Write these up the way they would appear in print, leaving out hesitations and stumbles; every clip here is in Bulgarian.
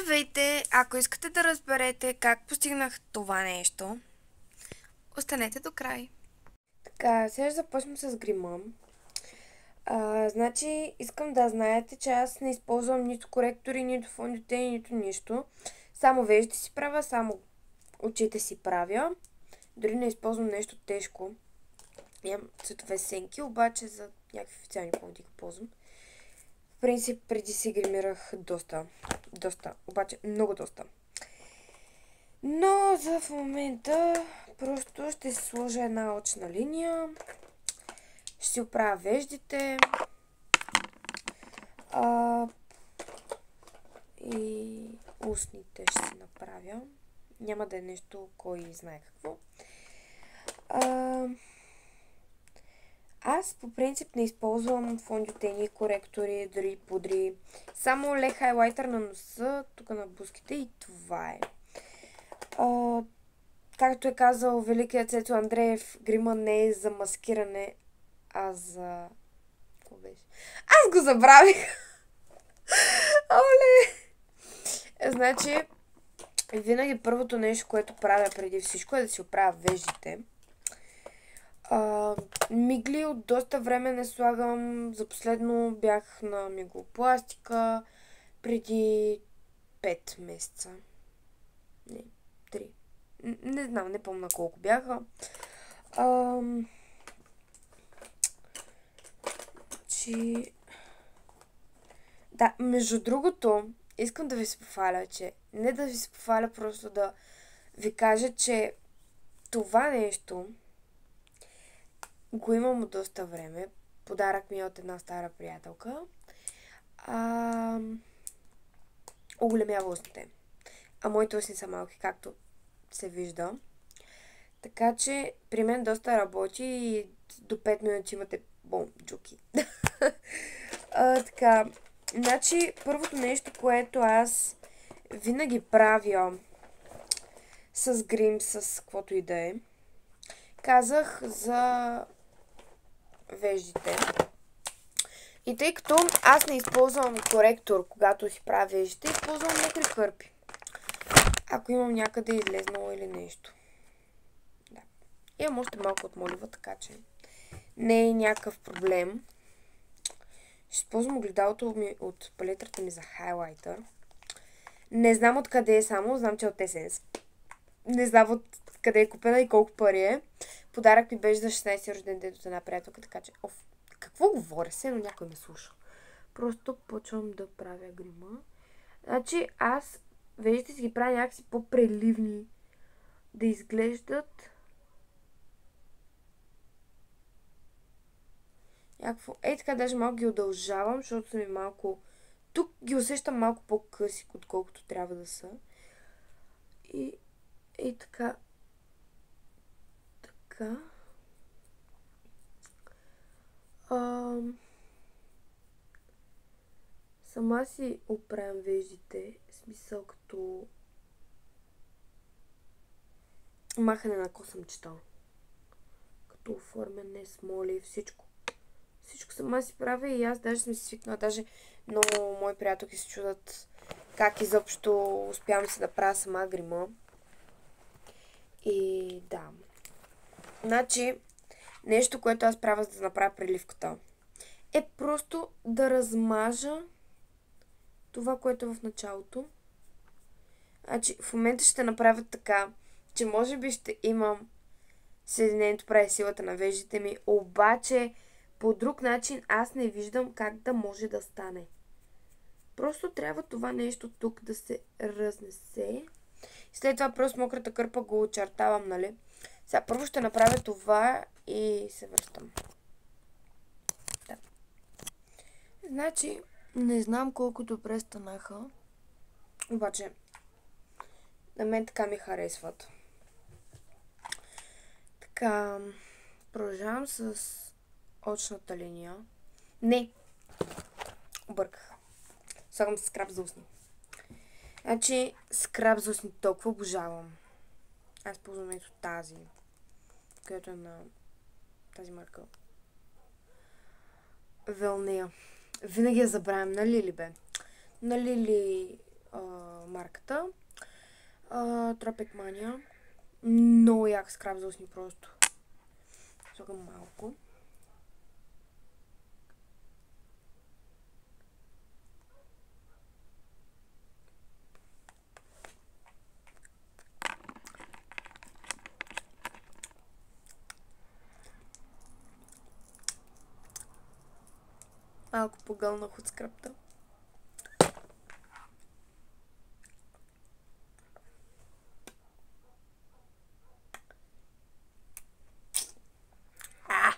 Здравейте! Ако искате да разберете как постигнах това нещо, останете до край. Така, сега ще започнем с грима. Значи, искам да знаете, че аз не използвам нито коректори, нито фондитени, нито нищо. Само вежди си правя, само очите си правя. Дори не използвам нещо тежко. Имам цветове сенки, обаче за някакви официални поводи го ползвам. В принцип, преди си гримирах доста, обаче много доста. Но за в момента просто ще си сложа една очна линия. Ще си оправя веждите. И устните ще си направя. Няма да е нещо, кой знае какво. Аз по принцип не използвам фондютени, коректори, дори пудри. Само лек хайлайтер на носа, тук на бузките и това е. Както е казал великият Цецо Андреев, грима не е за маскиране, а за... Какво беше? Аз го забравих! Оле! Значи, винаги първото нещо, което правя преди всичко е да си оправя веждите. Мигли от доста време не слагам. За последно бях на миглопластика преди 5 месеца. Не, 3. Не знам, не помня колко бяха. Да, между другото, искам да ви се похваля, че не да ви се похваля, просто да ви кажа, че това нещо го имам от доста време. Подарък ми е от една стара приятелка. Оголемява устните. А моите устни са малки, както се вижда. Така че при мен доста работи и до 5 минути имате джуки. Така, значи първото нещо, което аз винаги правя с грим, с каквото и да е, казах за веждите. И тъй като аз не използвам коректор, когато си правя веждите, използвам мокри кърпи. Ако имам някъде излезнало или нещо. Да. Имам още малко от молива, така че не е някакъв проблем. Ще използвам огледалото ми от палетрата ми за хайлайтър. Не знам откъде е само, знам, че е от Essence. Не знам откъде е купена и колко пари е. Подарък ми беше за 16 рожден ден от една приятелка, така че... Какво говоря? Все едно някой ме слуша. Просто почвам да правя грима. Значи аз виждате си ги правя някакси по-преливни. Да изглеждат някакво... Така даже малко ги удължавам, защото са ми малко... Тук ги усещам малко по-къси, отколкото трябва да са. И така. Така. Сама си оправям веждите, в смисъл като махане на косъмчета, като оформяне, смоли, всичко. Всичко сама си правя и аз даже съм си свикнала, даже много мои приятелки се чудат как изобщо успявам си да правя сама грима. И да. Значи, нещо, което аз правя за да направя преливката, е просто да размажа това, което е в началото. Значи, в момента ще направя така, че може би ще имам Съединението прави силата на веждите ми, обаче по друг начин аз не виждам как да може да стане. Просто трябва това нещо тук да се разнесе. След това просто мократа кърпа го очертавам, нали? Сега първо ще направя това и се връщам. Да. Значи, не знам колко добре станаха. Обаче, на мен така ми харесват. Така, продължавам с очната линия. Не, обърках. Слагам скраб за устни. Значи, скраб за устни толкова обожавам. Аз ползвам ето тази, която е на тази марка. Велнея. Винаги я забравям. На Лили бе. На Лили марката. Tropic Mania. Много як скраб за устни просто. Слагам малко. Малко погълнах от скрабта.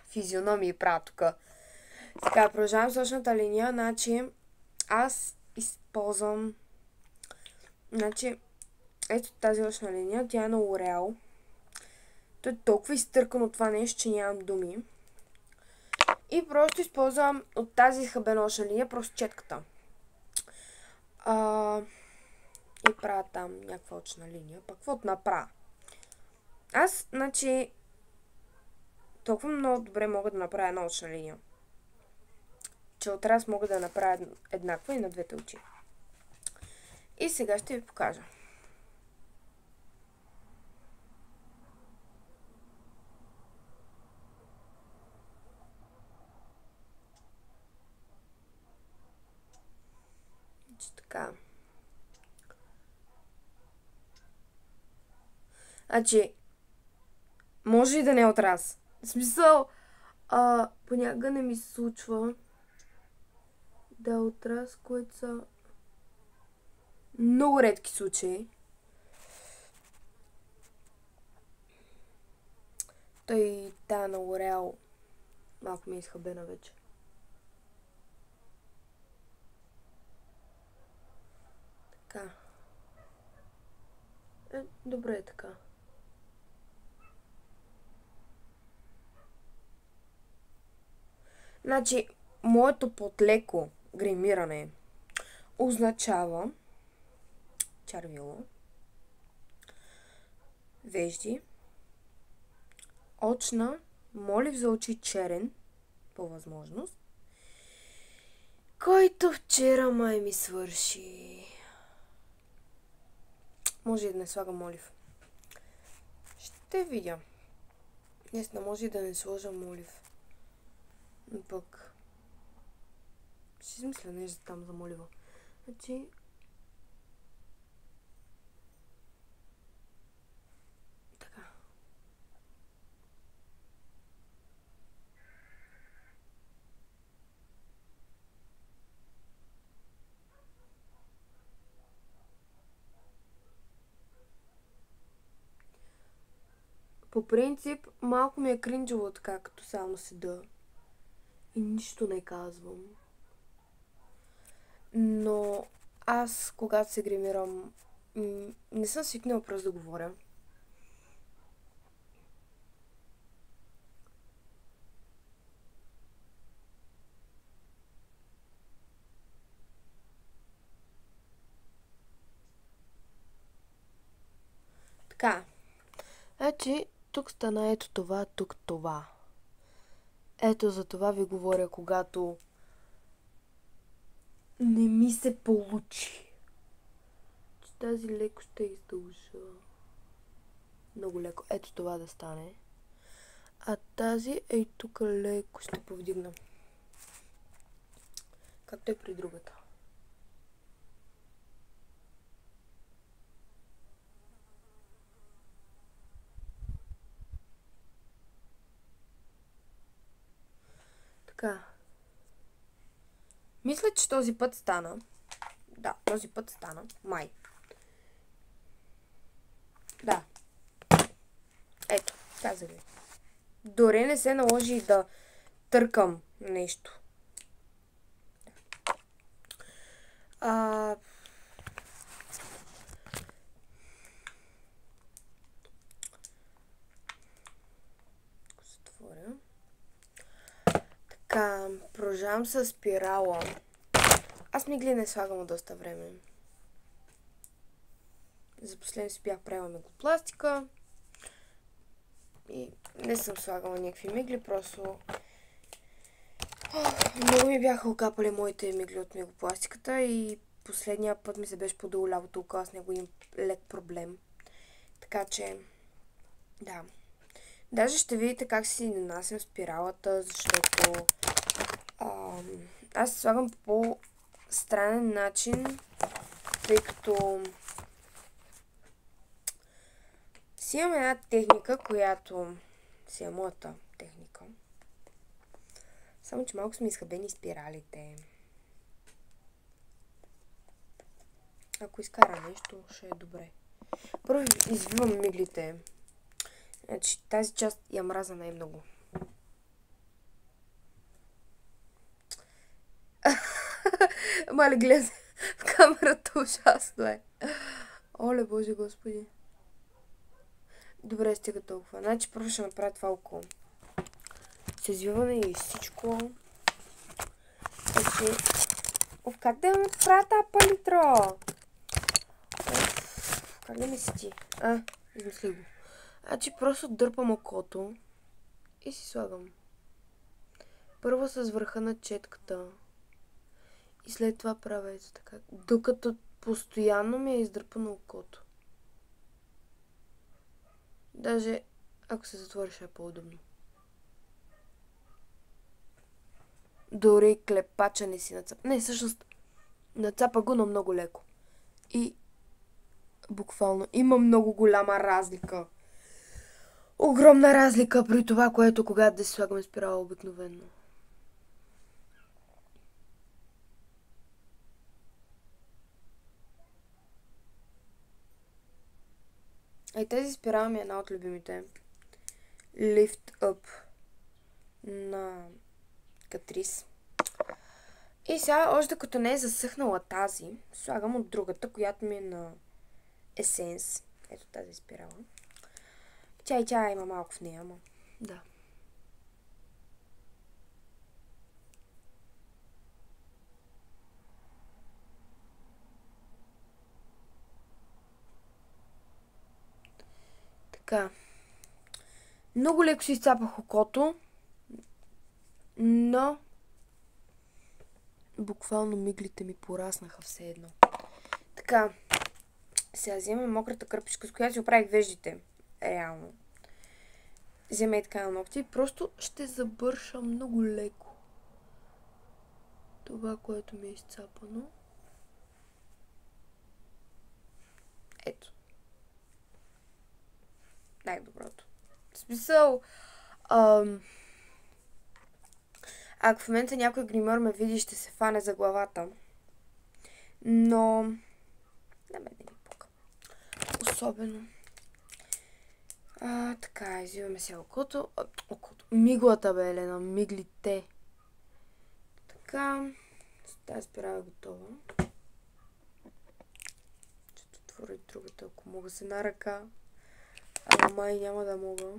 Физиономии правя тук. Така, продължавам сочната линия. Значи, аз използвам... Значи, ето тази очна линия. Тя е на L'Oreal. То е толкова изтъркано това нещо, че нямам думи. И просто използвам от тази хабеночна линия просто четката. И правя там някаква очна линия. Пък каквото направя. Аз, значи, толкова много добре мога да направя една очна линия, че от раз мога да направя еднаква и на двете очи. И сега ще ви покажа. Така. Значи, може и да не е от раз. В смисъл, понякога не ми се случва да е от раз, които са много редки случаи. Той тая на L'Oreal малко ми е изхабена вече. Така. Добре е така. Значи, моето подлеко гримиране означава червило, вежди, очна, молив за очи черен, по възможност, който вчера май ми свърши. Може и да не слагам молив. Ще видя. Днес не може и да не сложа молив. Но пък ще измисля нещо там за молива. Значи така. По принцип, малко ми е кринджово така, като само седа и нищо не казвам. Но аз, когато се гримирам, не съм свикнала просто да говоря. Така. Значи, тук стана ето това, тук това. Ето за това ви говоря, когато не ми се получи. Че тази леко ще издължа. Много леко. Ето това да стане. А тази ей тук леко ще повдигна. Както е при другата. Така. Мисля, че този път стана. Да, този път стана. Май. Да. Ето, казах ви. Дори не се наложи да търкам нещо. Затворя. Така, продължавам с спирала. Аз мигли не слагам от доста време. За последно си бях правила меглопластика. И не съм слагала някакви мигли, просто много ми бяха окапали моите мигли от меглопластиката и последния път ми се беше подолу лявото око, аз с него имам лек проблем. Така че, да. Даже ще видите как си нанасям спиралата, защото аз се слагам по странен начин, тъй като си имам една техника, която си е моята техника. Само, че малко сме изхабени спиралите. Ако изкара нещо, ще е добре. Първо извивам миглите. Значи, тази част я мраза най-много. Мале, гледа в камерата, ужасно е. Оле, Боже Господи. Добре, стига толкова. Значи, първо ще направя това око. С извиване и всичко. Значи... как да я направя тази палитра? Как да ми сети? Измисли го. Значи просто дърпам окото и си слагам. Първо с върха на четката. И след това правя ето така. Докато постоянно ми е издърпано окото. Даже ако се затвори, ще е по-удобно. Дори клепача не си нацапа. Не, всъщност нацапа го, но много леко. И буквално има много голяма разлика. Огромна разлика при това, което когато да си слагаме спирала обикновено. И тези спирала ми е една от любимите. Lift Up на Catrice. И сега, още като не е засъхнала тази, слагам от другата, която ми е на Essence. Ето тази спирала. Тя има малко в нея, ама да. Така. Много леко си изцапах окото, но буквално миглите ми пораснаха все едно. Така. Сега вземем мократа кърпичка, с която си оправих веждите. Реално. Взема и така на ногти. Просто ще забърша много леко това, което ми е изцапано. Ето. Най-доброто. В смисъл... ако в момента някой гримьор ме види, ще се фане за главата. Но... на мен не ми пука. Особено. Така, извиваме сега окото. Миглата, бе, Елена. Миглите. Така. Тази спирала е готова. Ще отворя другата, ако мога се на ръка. Ама май няма да мога.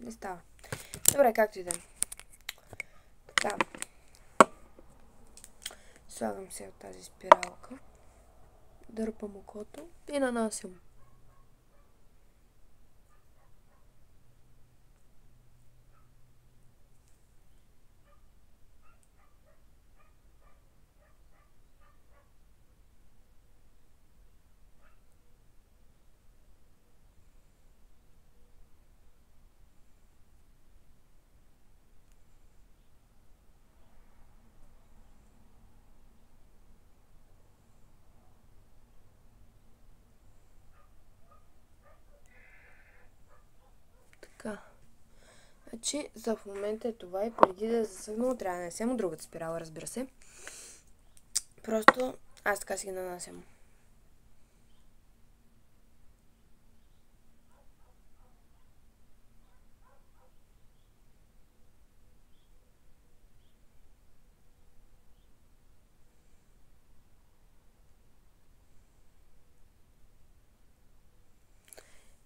Не става. Добре, както и да. Така. Слагам се от тази спиралка. Дърпам окото и нанасям. Така. Значи, за в момента е това и преди да е засъгнало, трябва да нанесем от другата спирала, разбира се. Просто аз така си ги нанасям.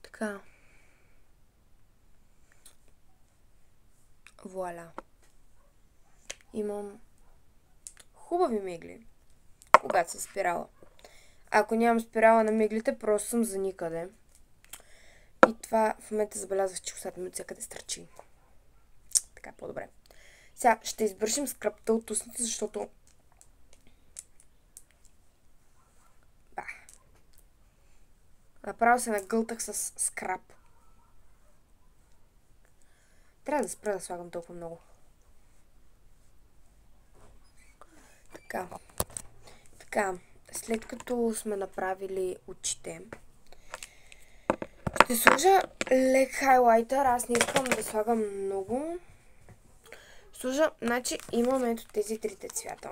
Така. Вуаля. Имам хубави мигли, когато съм спирала. Ако нямам спирала на миглите, просто съм за никъде. И това в момента забелязвах, че косата ми от всякъде стърчи. Така, по-добре. Сега ще избършим скрапта от устните, защото... Направо се нагълтах с скрап. Трябва да спра да слагам толкова много. Така, след като сме направили очите, ще сложа лек хайлайтър. Аз не искам да слагам много. Сложа, значи имаме ето тези трите цвята.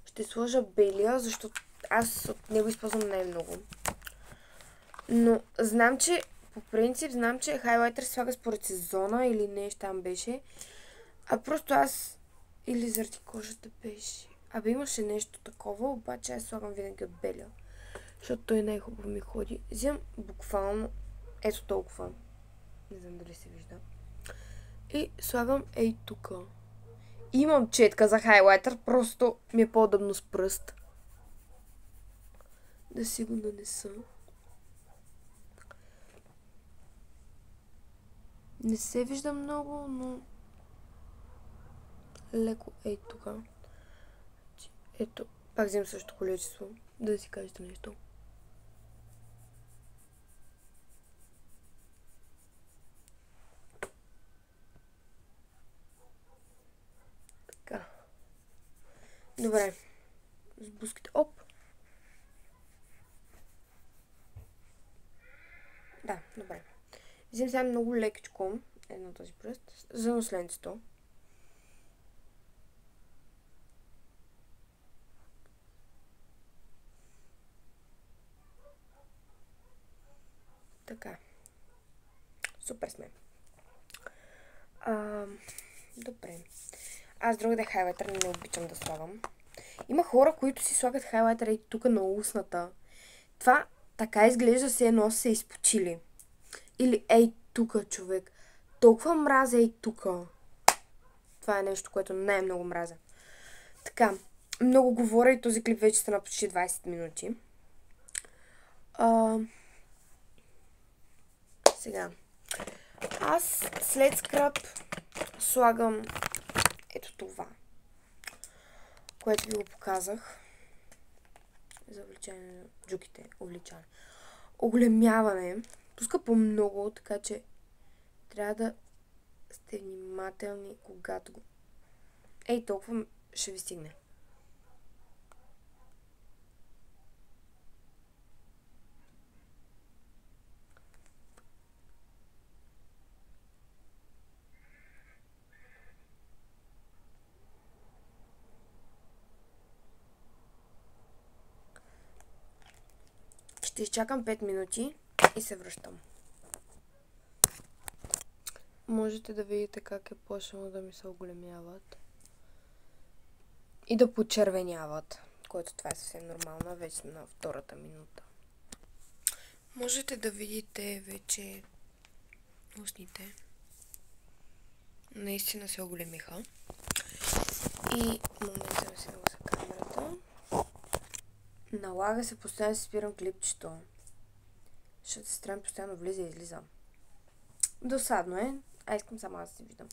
Ще сложа белия, защото аз от него използвам най-много. Но знам, че по принцип знам, че хайлайтър се слага според сезона или нещо там беше. А просто аз или заради кожата беше. Абе имаше нещо такова, обаче аз слагам винаги от белия. Защото той най-хубаво ми ходи. Взимам буквално ето толкова. Не знам дали се вижда. И слагам ей тука. Имам четка за хайлайтър, просто ми е по-удобно с пръст. Да си го нанеса. Не се вижда много, но леко ей тука. Ето, пак взимам същото количество, да си кажете нещо. Така. Добре. Сблъските. Оп. Да, добре. Взимам сега много лекичко едно този пръст за носленцето. Така. Супер сме. Добре. Аз другаде хайлайтър не обичам да слагам. Има хора, които си слагат хайлайтър и тук на устната. Това така изглежда се едно се изпочили. Или ей тука, човек. Толкова мразя ей тука. Това е нещо, което най-много мразя. Така. Много говоря и този клип вече стана почти 20 минути. Сега. Аз след скраб слагам ето това, което ви го показах. За увеличаване на джуките. Оголемяване. Пуска по много, така че трябва да сте внимателни, когато го... Ей, толкова ще ви стигне. Ще изчакам 5 минути и се връщам. Можете да видите как е почнало да ми се оголемяват. И да почервеняват. Което това е съвсем нормално. Вече сме на втората минута. Можете да видите вече устните. Наистина се оголемиха. И момента да се за камерата. Налага се постоянно да си спирам клипчето. Защото сестра ми постоянно влиза и излиза. Досадно е. А искам само аз да си виждам.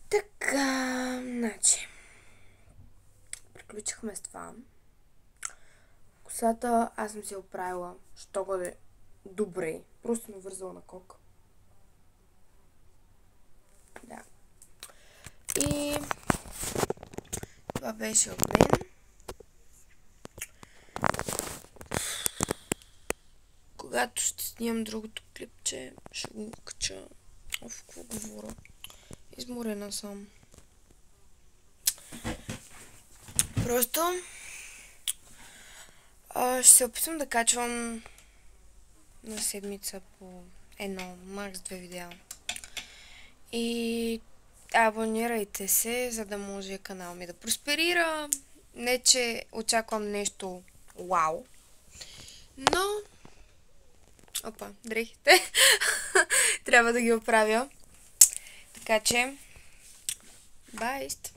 Така, значи. Приключихме с това. Косата аз съм си оправила, що го е добре. Просто ме вързала на кок. Да. И това беше от мен. Когато ще снимам другото клипче, ще го кача. Какво говоря? Изморена съм. Просто ще се опитам да качвам на седмица по едно, макс 2 видеа. И абонирайте се, за да може канал ми да просперира. Не, че очаквам нещо вау. Но... Опа, дрехите. Трябва да ги оправя. Така че... Байст!